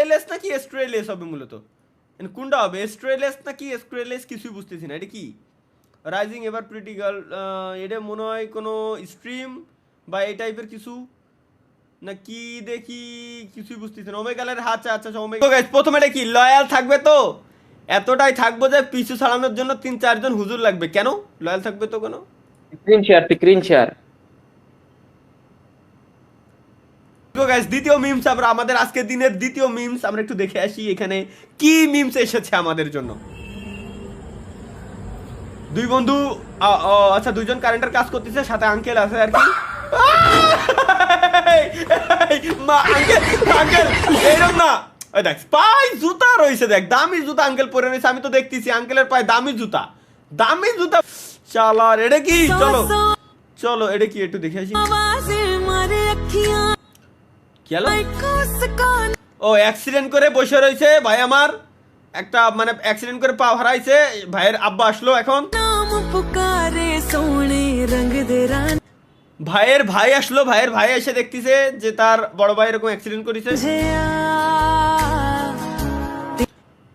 এস্ট্রেলেস নাকি এস্ট্রেলেস হবে মূলত, কোনটা হবে? এস্ট্রেলেস নাকি এস্ট্রেলেস কিছুই বুঝতেছি না। এটা কি রাইজিং এভার প্রিটিক্যাল? এটা মনে হয় কোনো স্ট্রিম বা এই টাইপের কিছু না কি, দেখি কিছুই বুঝতেছি না। ওমেগালের আচ্ছা আচ্ছা ওমেগা। গাইস প্রথমে এটা কি লয়াল থাকবে তো? এতটাই থাকবো যে পিছু ছাড়ানোর জন্য 3-4 জন হুজুর লাগবে। কেন লয়াল থাকবে তো? কেন? Screen share. গাইস দ্বিতীয় মিমস, আমরা আমাদের আজকের দিনের দ্বিতীয় মিমস আমরা একটু দেখে আসি এখানে কি মিমস এসেছে আমাদের জন্য। দুই বন্ধু আচ্ছা দুইজন কারেন্টের কাজ করতেছে, সাথে আঙ্কেল আছে আর কি। মা আঙ্কেল আঙ্কেল এরকম না, ওই দেখ পায়ে জুতা রয়েছে, দেখ দামি জুতা আঙ্কেল পরে রয়েছে। আমি তো দেখতেছি আঙ্কেলের পায়ে দামি জুতা, দামি জুতা। চালার এটা কি? চলো চলো এটা কি একটু দেখে আসি। কি হলো? ও অ্যাক্সিডেন্ট করে বসে রয়েছে ভাই আমার, একটা মানে অ্যাক্সিডেন্ট করে পা হারাইছে। ভাইয়ের আব্বা আসলো এখন, ভাইয়ের ভাই আসলো, ভাইয়ের ভাই এসে দেখতেছে যে তার বড় ভাই এরকম অ্যাক্সিডেন্ট করেছে।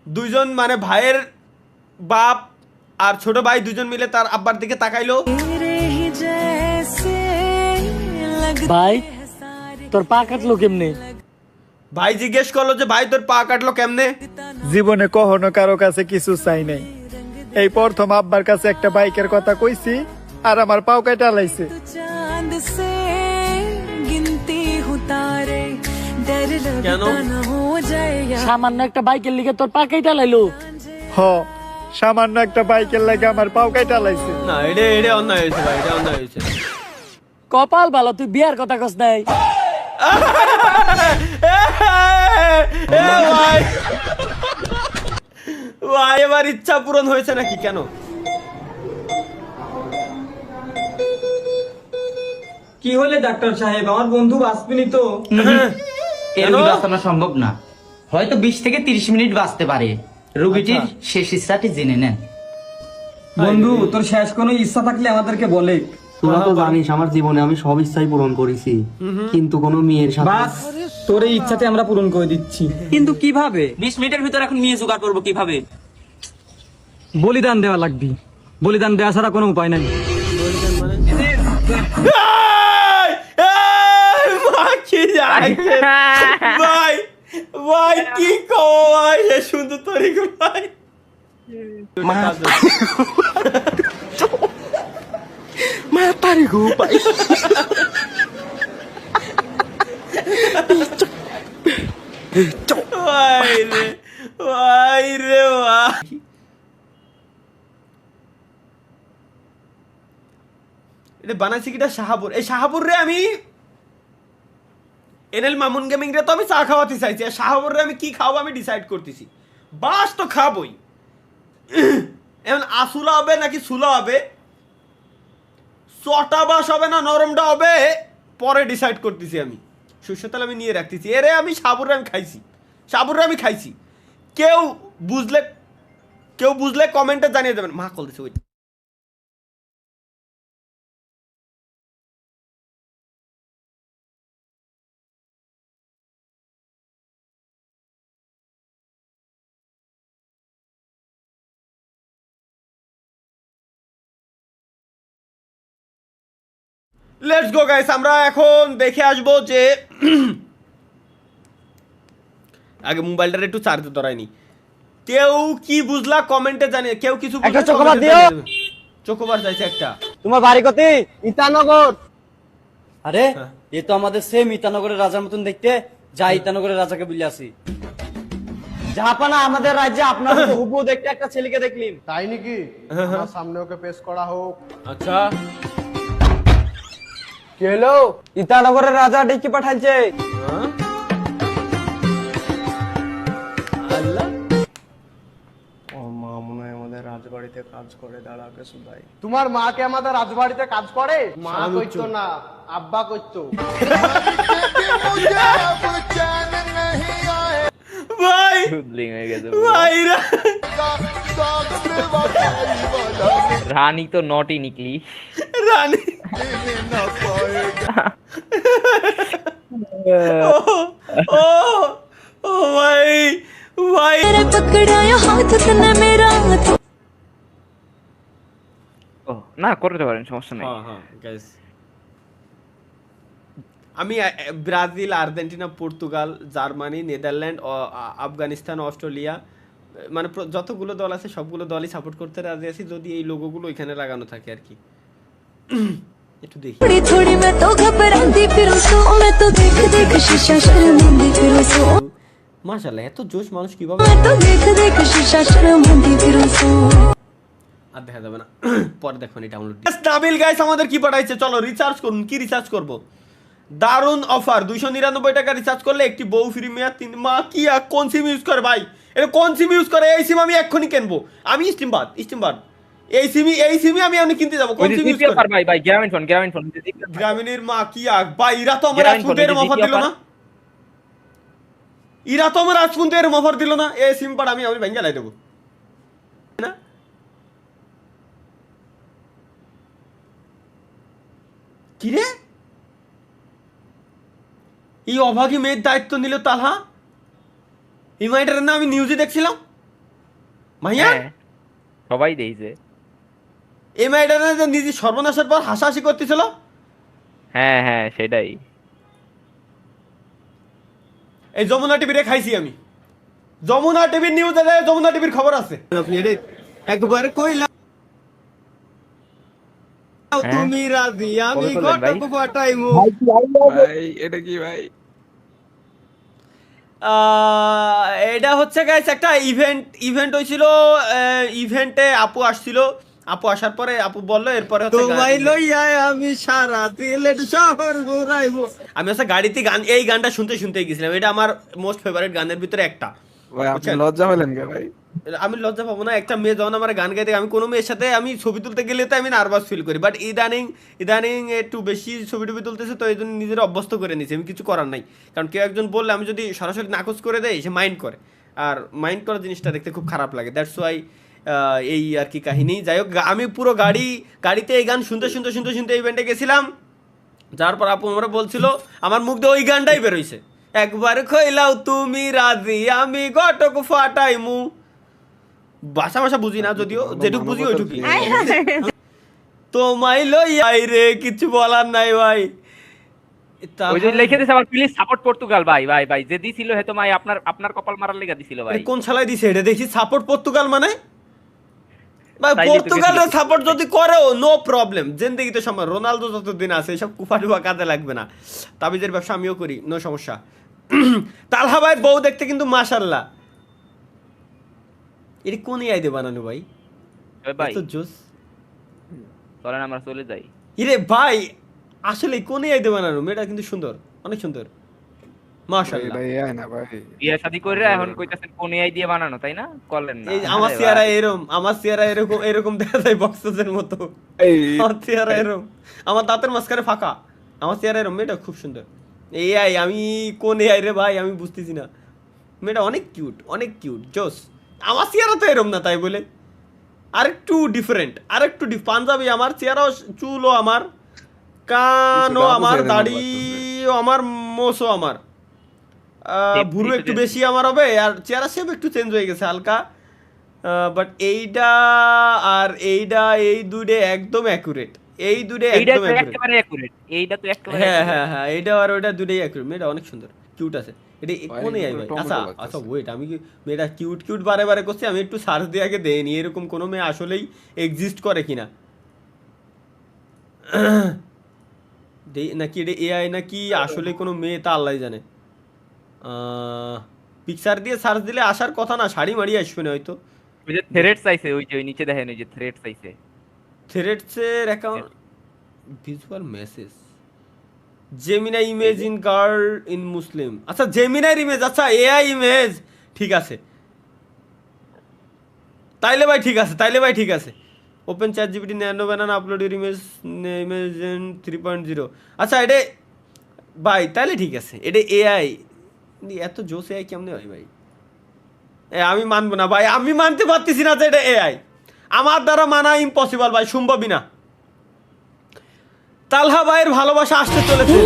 দুইজন মানে ভাইয়ের বাপ আর ছোট ভাই দুজন মিলে তার আব্বার দিকে তাকাইলো। ভাই তোর পা কাটলো কেমনে? ভাই জিজ্ঞেস করলো যে ভাই তোর পা কাটলো কেমনে? জীবনে কখনো কারো কাছে কিছু চাই নাই, এই প্রথম আব্বার কাছে একটা বাইকের কথা কইছি আর আমার পাও কেটে লাইছে। কেন? সামান্য একটা বাইকের লিগে তোর পা কেটে লাইলো? হ, সামান্য একটা বাইকের লাগে আমার পাও কেটে লাইছে। না এটা অন্যায় হয়েছে ভাই, এটা অন্যায় হয়েছে। কপাল ভালো তুই বিয়ার কথা কস নাই। ভাই ভাই এবার ইচ্ছা পূরণ হয়েছে নাকি? কেন? কি হলে ডাক্তার সাহেব, আমার বন্ধু বাঁচবেনি তো? এর বাঁচানো সম্ভব না, হয়তো 20 থেকে 30 মিনিট বাঁচতে পারে। রোগীটির শেষ ইচ্ছাটি জেনে নেন। বন্ধু তোর শেষ কোনো ইচ্ছা থাকলে আমাদেরকে বলে। তোরা তো জানিস আমার জীবনে আমি সব ইচ্ছাই পূরণ করেছি, কিন্তু কোনো মেয়ের সাথে। বাস তোর এই ইচ্ছাতে আমরা পূরণ করে দিচ্ছি। কিন্তু কিভাবে? 20 মিনিটের ভিতর এখন মেয়ে জোগাড় করবো কিভাবে? বলিদান দেওয়া লাগবে, বলিদান দেওয়া ছাড়া কোনো উপায় নাই। ভাই ভাই কি কয় সুন্দর তরিক ভাই। Matari ko pa. ভাই রে ভাই রে ভাই। এটা বানাইছি কিটা শাহাবুর। এই শাহাবুর রে আমি এনএল মামুন গেমিং রে তো আমি চা খাওয়াতে চাইছি, আর শাহাবুর রে আমি কি খাওয়াবো আমি ডিসাইড করতেছি। বাস তো খাবই, এখন আসুলা হবে নাকি সুলা হবে, চটা বাস হবে না নরমটা হবে, পরে ডিসাইড করতেছি আমি। সরষের তেল আমি নিয়ে রাখতেছি। এরে আমি সাবুরে আমি খাইছি, সাবুরে আমি খাইছি। কেউ বুঝলে কমেন্টে জানিয়ে দেবেন। মা কল দিছে ওই। লেটস গো গাইস, আমরা এখন দেখে আসবো যে আগে মোবাইলটা একটু চার্জে ধরায়নি। কেউ কি বুঝলা কমেন্টে জানিয়ে, কেউ কিছু একটা চকোবার দিও। চকোবার চাইছে একটা। তোমার বাড়ি কোথায়? ইতানগর। আরে এ তো আমাদের সেম ইতানগরের রাজার মতন দেখতে। যা ইতানগরের রাজাকে বলে আসি। জাহাপানা আমাদের রাজ্যে আপনার হুবহু দেখতে একটা ছেলেকে দেখলিম। তাই নাকি? আমার সামনে ওকে পেশ করা হোক। আচ্ছা কি হলো? ইতানগরের রাজা ডেকে পাঠাইছে। আল্লাহ ও মা মনে হয় আমাদের রাজবাড়িতে কাজ করে, দাঁড়াকে সুদাই। তোমার মা কে আমাদের রাজবাড়িতে কাজ করে? মা কইতো না, আব্বা কইতো। ভাই ভাই রানী তো নটি নিকলি। রানী ও ও ও ভাই ভাই। ও না করতে পারেন, সমস্যা নাই। হ্যাঁ হ্যাঁ গাইস, আমি Brazil, Argentina, Portugal, Germany, Netherland, Afghanistan, Australia, মানে যতগুলো দল আছে সবগুলো দলই সাপোর্ট করতে রাজি আছি, যদি এই লোগোগুলো ওইখানে লাগানো থাকে আর কি। একটু দেখি। মাশাআল্লাহ, এত জোশ মানুষ কিভাবে, আর দেখা যাবে না, পরে দেখুন এই ডাউনলোড। নাবিল গাইস আমাদের কি পাঠাইছে, চলো রিচার্জ করুন। কি রিচার্জ করব? দারুন অফার, 299 টাকা রিচার্জ করলে একটি বউ ফ্রি মেয়াদ 3 মাস। কি কোন সিম ইউজ করে ভাই? এটা কোন সিম ইউজ করে? এই সিম আমি এক্ষুনি কিনবো। আমি স্টিমবাদ এই সিমি আমি কিনতে যাবো। কোন সিম ইউজ করে ভাই? ভাই গ্রামীণ ফোন গ্রামীণের মা কি ভাই, ইরা তো আমার রাজপুতের অফার দিল না, ইরা তো আমার রাজপুতের অফার দিল না। এই সিম পার আমি ভেঙে লাই দেবো না। কি রে, এই অভাগী মেয়ের দায়িত্ব নিল তালহা। এই মাইটার না আমি নিউজে দেখছিলাম ভাইয়া, সবাই দেইছে। এই মাইটার না নিজে সর্বনাশের পর হাসাহাসি করতেছিল। হ্যাঁ হ্যাঁ সেটাই। এই যমুনা টিভিরে খাইছি আমি, যমুনা টিভির নিউজ, যমুনা টিভির খবর আছে। একবার কইলা তুমি রাজি, আমি ঘটক পাঠাইমু। ভাই এটা কি ভাই? এটা হচ্ছে গাইস একটা ইভেন্ট হয়েছিল। ইভেন্টে আপু আসছিল, আপু আসার পরে আপু বললো এরপরে তোমায় লইয়া আমি সারা সিলেট শহর ঘুরাইবো। আমি হচ্ছে গাড়িতে গান, এই গানটা শুনতে গেছিলাম। এটা আমার মোস্ট ফেভারিট গানের ভিতরে একটা। ভাই আপনি লজ্জা পেলেন কে ভাই? আমি লজ্জা পাবো না? একটা মেয়ে যখন আমার গান গাইতে, আমি কোনো মেয়ের সাথে আমি ছবি তুলতে গেলে তো আমি নার্ভাস ফিল করি, বাট ইদানিং একটু বেশি ছবি টবি তুলতেছে, তো এই জন্য নিজের অভ্যস্ত করে নিয়েছি। আমি কিছু করার নাই, কারণ কেউ একজন বললে আমি যদি সরাসরি নাকচ করে দেয়, সে মাইন্ড করে, আর মাইন্ড করার জিনিসটা দেখতে খুব খারাপ লাগে। দ্যাটস ওয়াই এই আর কি কাহিনী। যাই হোক, আমি পুরো গাড়িতে এই গান শুনতে ইভেন্টে গেছিলাম। যার পর আপু আমরা বলছিল, আমার মুখ দিয়ে ওই গানটাই বেরোইছে, একবার কইলাও তুমি রাজি, আমি ঘটক ফাটাইমু। ভাষা বুঝি না, যদিও যেটুকু বুঝি ওইটুকুই। তোমায় লইয়াই রে, কিছু বলার নাই ভাই। ওই যে লিখে দিছে আমার, প্লিজ সাপোর্ট পর্তুগাল। ভাই যে দিছিল হেতো মাই আপনার কপাল মারার লেগা দিছিল ভাই। কোন শালায় দিছে এটা? দেখি সাপোর্ট পর্তুগাল মানে ভাই, পর্তুগালের সাপোর্ট যদি করেও নো প্রবলেম, জিন্দেগিতে সময় রোনালদো যতদিন আছে এসব কুফাটুয়া কাজে লাগবে না। তাবিজের ব্যবসা আমিও করি, নো সমস্যা। তালহা ভাই বউ দেখতে কিন্তু মাশাআল্লাহ। এটা কোন এআই দিয়ে বানানো ভাই? ভাই তো জোস, চলেন আমরা চলে যাই। ইরে ভাই আসলে কোন এআই দিয়ে বানানো? মেয়েটা কিন্তু সুন্দর, অনেক সুন্দর মাশাআল্লাহ। এটা এআই না ভাই। বিয়ে শাদী করে এখন কইতাছেন কোন এআই দিয়ে বানানো, তাই না? করলেন না। এই আমার চেহারা এরকম দেখা যায় বক্সের মতো। আমার চেহারা এরকম, আমার দাঁতের মাঝখানে ফাঁকা, আমার চেহারা এরকম। মেয়েটা খুব সুন্দর। এআই, আমি কোন এআই রে ভাই আমি বুঝতেছি না। মেয়েটা অনেক কিউট জোস। আমার চেহারা তো এরকম না, তাই বলে আরেকটু ডিফারেন্ট, পাঞ্জাবি আমার চেহারাও, চুলও আমার, কানও আমার, দাড়িও আমার, মোছও আমার, ভুরু একটু বেশি আমার হবে, আর চেহারা শেপ একটু চেঞ্জ হয়ে গেছে হালকা। বাট এইটা আর এইটা, এই দুইটা একদম অ্যাকুরেট, এই দুইটা একদম একেবারে অ্যাকুরেট। এইটা তো একেবারে হ্যাঁ, এইটা আর ওইটা দুইটাই অ্যাকুরেট। মেয়েটা অনেক সুন্দর, কিউট আছে। এটা কোন এআই ভাই? আচ্ছা ওয়েট, আমি কি মেয়েটা কিউট বারে করছি? আমি একটু সার্চ দিয়ে আগে দেইনি এরকম কোন মেয়ে আসলেই এক্সিস্ট করে কিনা, নাকি এটা এআই নাকি আসলে কোনো মেয়ে তা আল্লাহ জানে। পিকচার দিয়ে সার্চ দিলে আসার কথা না, শাড়ি মাড়ি আসবে না হয়তো। ওই যে থ্রেড চাইছে, ওই যে নিচে দেখেন, ওই যে থ্রেড চাইছে, থ্রেডসের account, visual message, Gemini image in girl in Muslim. আচ্ছা জেমিনাইর ইমেজ, আচ্ছা এআই ইমেজ, ঠিক আছে তাইলে ভাই, ঠিক আছে। Open chat GPT nano banana, upload your image in 3.0। আচ্ছা এটা ভাই তাইলে ঠিক আছে, এটা এআই। এত জোস এআই কেমনে হয় ভাই? আমি মানবো না ভাই, আমি মানতে পারতেছি না যে এটা এআই। আমার দ্বারা মানা ইম্পসিবল ভাই, সম্ভবই না। তালহা ভাইয়ের ভালোবাসা আসতে চলেছে,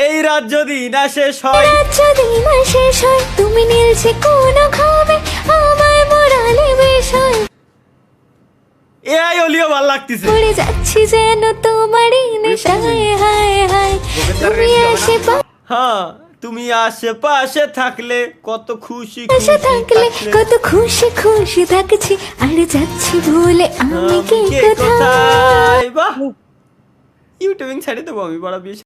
এই রাত যদি না শেষ হয়, যদি না শেষ হয়, তুমি নীলছে কোন ঘামে আমায় মোরালে বিষয়, এআই অলিও ভাল লাগতেছে। পড়ে যাচ্ছি যেন তোমারই নেশায়, হায় হায় তুমি আশেপাশে হ্যাঁ, তুমি আশেপাশে থাকলে কত খুশি থাকলে কত খুশি খুশি থাকছি, আর যাচ্ছি ভুলে আমি কে কোথায়। বাহ, ইউটিউবিং ছাড়ে দেবো আমি, বড় বিয়ে